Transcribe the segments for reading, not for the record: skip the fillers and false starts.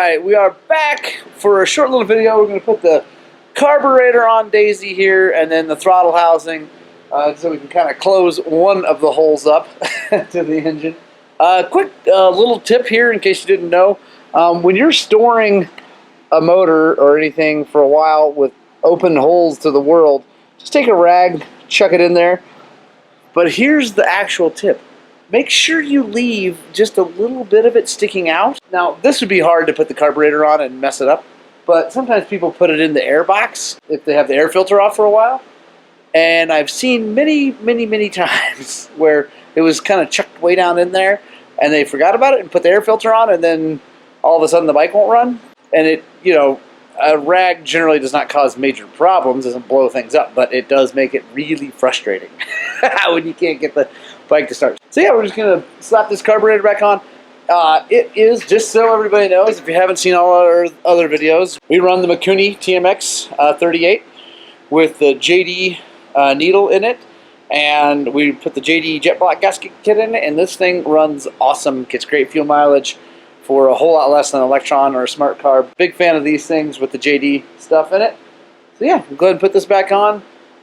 Alright, we are back for a short little video. We're going to put the carburetor on Daisy here and then the throttle housing so we can kind of close one of the holes up to the engine. Quick little tip here in case you didn't know. When you're storing a motor or anything for a while with open holes to the world, just take a rag, chuck it in there. But here's the actual tip. Make sure you leave just a little bit of it sticking out. Now, this would be hard to put the carburetor on and mess it up, but sometimes people put it in the air box if they have the air filter off for a while. And I've seen many times where it was kind of chucked way down in there and they forgot about it and put the air filter on, and then all of a sudden the bike won't run. And it, you know, a rag generally does not cause major problems, doesn't blow things up, but it does make it really frustrating when you can't get the bike to start. So yeah, we're just going to slap this carburetor back on. It is, just so everybody knows, if you haven't seen all our other videos, we run the Mikuni TMX 38 with the JD needle in it, and we put the JD jet block gasket kit in it, and this thing runs awesome. Gets great fuel mileage for a whole lot less than an Electron or a Smart Carb. Big fan of these things with the JD stuff in it. So yeah, we'll go ahead and put this back on,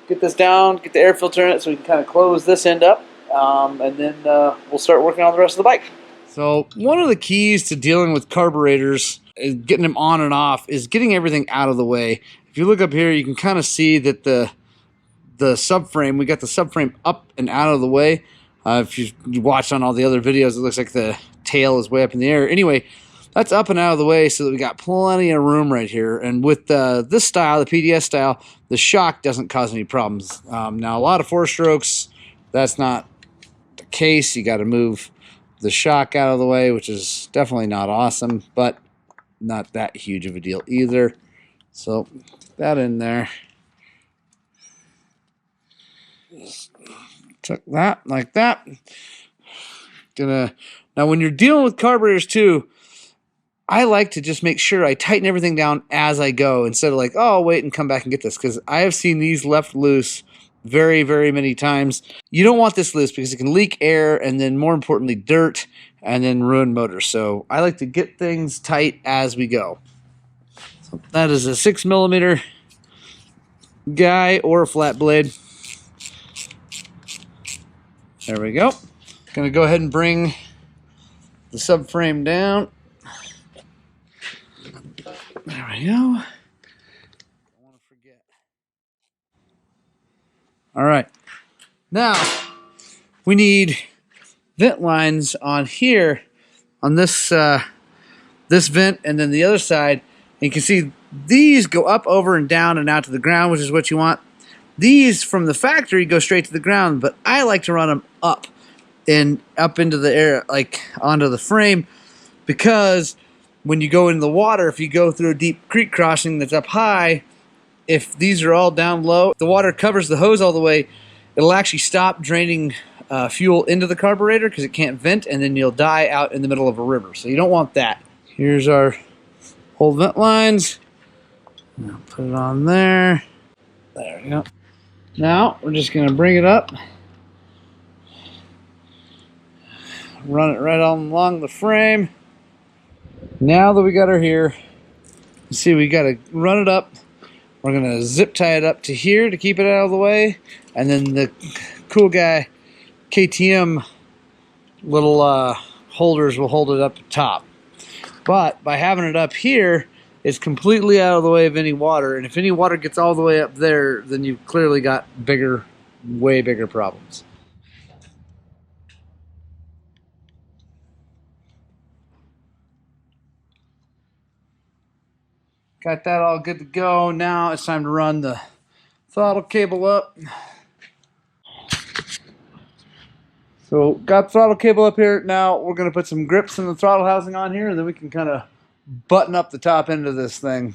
get this down, get the air filter in it so we can kind of close this end up. And then we'll start working on the rest of the bike. So one of the keys to dealing with carburetors, is getting them on and off, is getting everything out of the way. If you look up here, you can kind of see that the subframe, we got the subframe up and out of the way. If you watch on all the other videos, it looks like the tail is way up in the air. Anyway, that's up and out of the way so that we got plenty of room right here. And with this style, the PDS style, the shock doesn't cause any problems. Now, a lot of four-strokes, that's not the case. You got to move the shock out of the way, which is definitely not awesome, but not that huge of a deal either. So get that in there. Just tuck that like that. Now when you're dealing with carburetors too, I like to just make sure I tighten everything down as I go instead of like, oh, I'll wait and come back and get this, because I have seen these left loose very many times. You don't want this loose because it can leak air and then, more importantly, dirt, and then ruin motors. So I like to get things tight as we go. So that is a 6mm guy or a flat blade. There we go. Gonna go ahead and bring the subframe down. There we go. Don't want to forget. All right. Now, we need vent lines on here, on this this vent, and then the other side. And you can see these go up, over, and down and out to the ground, which is what you want. These from the factory go straight to the ground, but I like to run them up and up into the air, like onto the frame, because when you go into the water, if you go through a deep creek crossing that's up high, if these are all down low, the water covers the hose all the way, it'll actually stop draining fuel into the carburetor because it can't vent, and then you'll die out in the middle of a river. So you don't want that. Here's our old vent lines. I'll put it on there. There we go. Now we're just going to bring it up, run it right on along the frame. Now that we got her here, you see we got to run it up. We're going to zip tie it up to here to keep it out of the way, and then the cool guy KTM little holders will hold it up top. But by having it up here, it's completely out of the way of any water, and if any water gets all the way up there, then you've clearly got bigger, way bigger problems. Got that all good to go. Now it's time to run the throttle cable up. So got throttle cable up here. Now we're going to put some grips in the throttle housing on here, and then we can kind of button up the top end of this thing.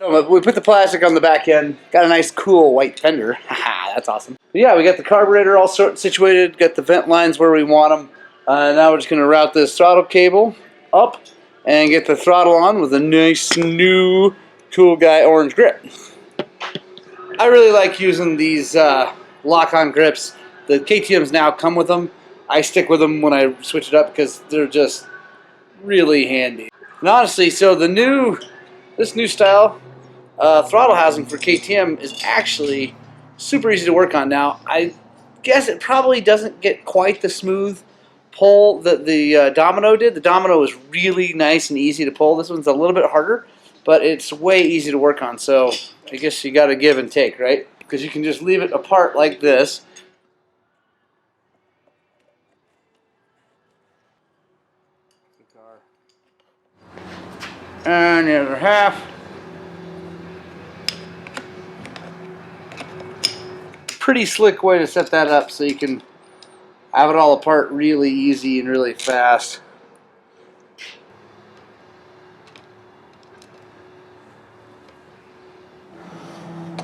So we put the plastic on the back end. Got a nice cool white fender. Haha, that's awesome. But yeah, we got the carburetor all situated. Got the vent lines where we want them. Now we're just going to route this throttle cable up and get the throttle on with a nice new cool guy orange grip. I really like using these lock-on grips. The KTMs now come with them. I stick with them when I switch it up because they're just really handy. And honestly, so this new style throttle housing for KTM is actually super easy to work on. Now, I guess it probably doesn't get quite the smooth pull that the Domino did. The Domino is really nice and easy to pull. This one's a little bit harder, but it's way easy to work on. So I guess you got to give and take, right? Because you can just leave it apart like this. And the other half. Pretty slick way to set that up so you can have it all apart really easy and really fast.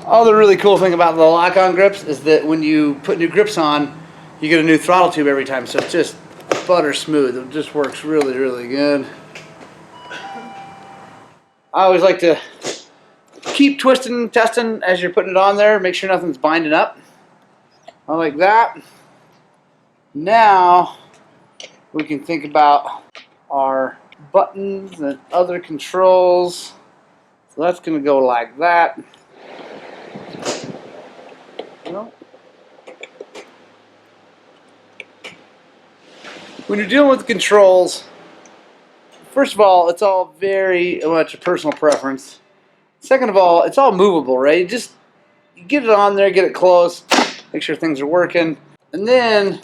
Other really cool thing about the lock-on grips is that when you put new grips on, you get a new throttle tube every time, so it's just butter smooth. It just works really, really good. I always like to keep twisting and testing as you're putting it on there. Make sure nothing's binding up. I like that. Now we can think about our buttons and other controls. So that's going to go like that. When you're dealing with controls, first of all, it's all very much a personal preference. Second of all, it's all movable, right? You get it on there, get it close, make sure things are working. And then,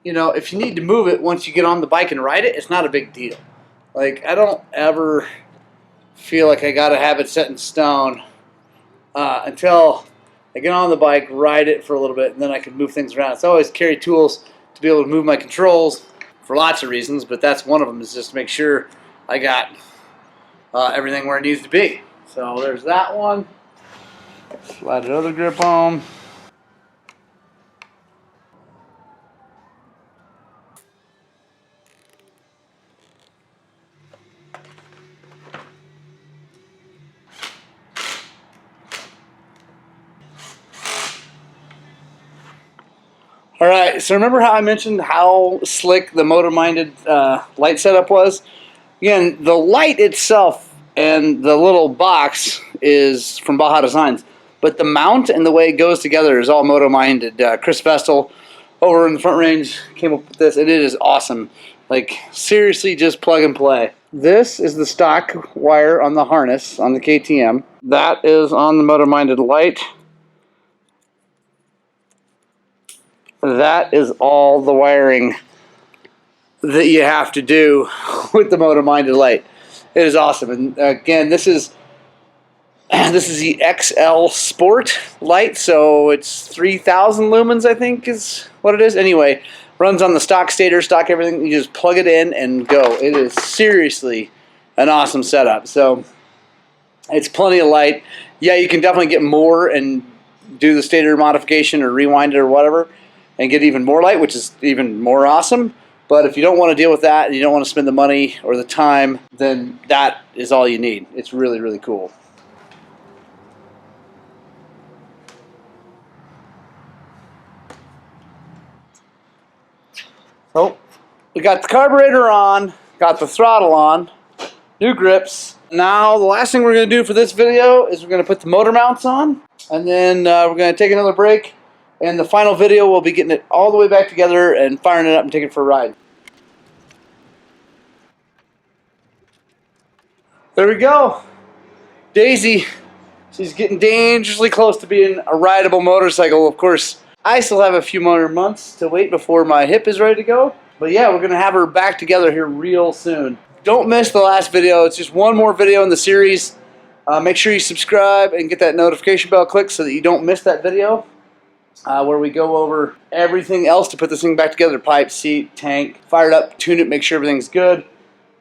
you know, if you need to move it once you get on the bike and ride it, it's not a big deal. Like, I don't ever feel like I gotta have it set in stone until I get on the bike, ride it for a little bit, and then I can move things around. So I always carry tools to be able to move my controls for lots of reasons, but that's one of them, is just to make sure I got everything where it needs to be. So there's that one. Slide the other grip on. Alright, so remember how I mentioned how slick the motor-minded light setup was? Again, the light itself and the little box is from Baja Designs, but the mount and the way it goes together is all motor-minded. Chris Vestal over in the Front Range came up with this, and it is awesome. Like, seriously, just plug and play. This is the stock wire on the harness on the KTM. That is on the motor-minded light. That is all the wiring that you have to do with the motor-minded light. It is awesome. And again, this is the XL Sport light, so it's 3,000 lumens, I think is what it is. Anyway, runs on the stock stator, stock everything. You just plug it in and go. It is seriously an awesome setup. So it's plenty of light. Yeah, you can definitely get more and do the stator modification or rewind it or whatever and get even more light, which is even more awesome. But if you don't want to deal with that and you don't want to spend the money or the time, then that is all you need. It's really, really cool. So we got the carburetor on, got the throttle on, new grips. Now the last thing we're going to do for this video is we're going to put the motor mounts on, and then we're going to take another break. And the final video, we'll be getting it all the way back together and firing it up and taking it for a ride. There we go. Daisy, she's getting dangerously close to being a rideable motorcycle. Of course, I still have a few more months to wait before my hip is ready to go. But yeah, we're going to have her back together here real soon. Don't miss the last video. It's just one more video in the series. Make sure you subscribe and get that notification bell clicked so that you don't miss that video. Where we go over everything else to put this thing back together. Pipe, seat, tank, fire it up, tune it, make sure everything's good.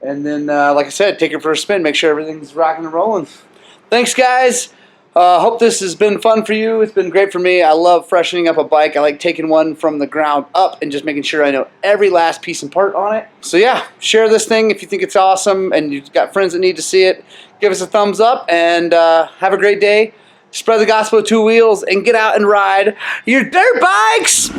And then, like I said, take it for a spin, make sure everything's rocking and rolling. Thanks, guys. Hope this has been fun for you. It's been great for me. I love freshening up a bike. I like taking one from the ground up and just making sure I know every last piece and part on it. So yeah, share this thing if you think it's awesome and you've got friends that need to see it. Give us a thumbs up and have a great day. spread the gospel of two wheels, and get out and ride your dirt bikes.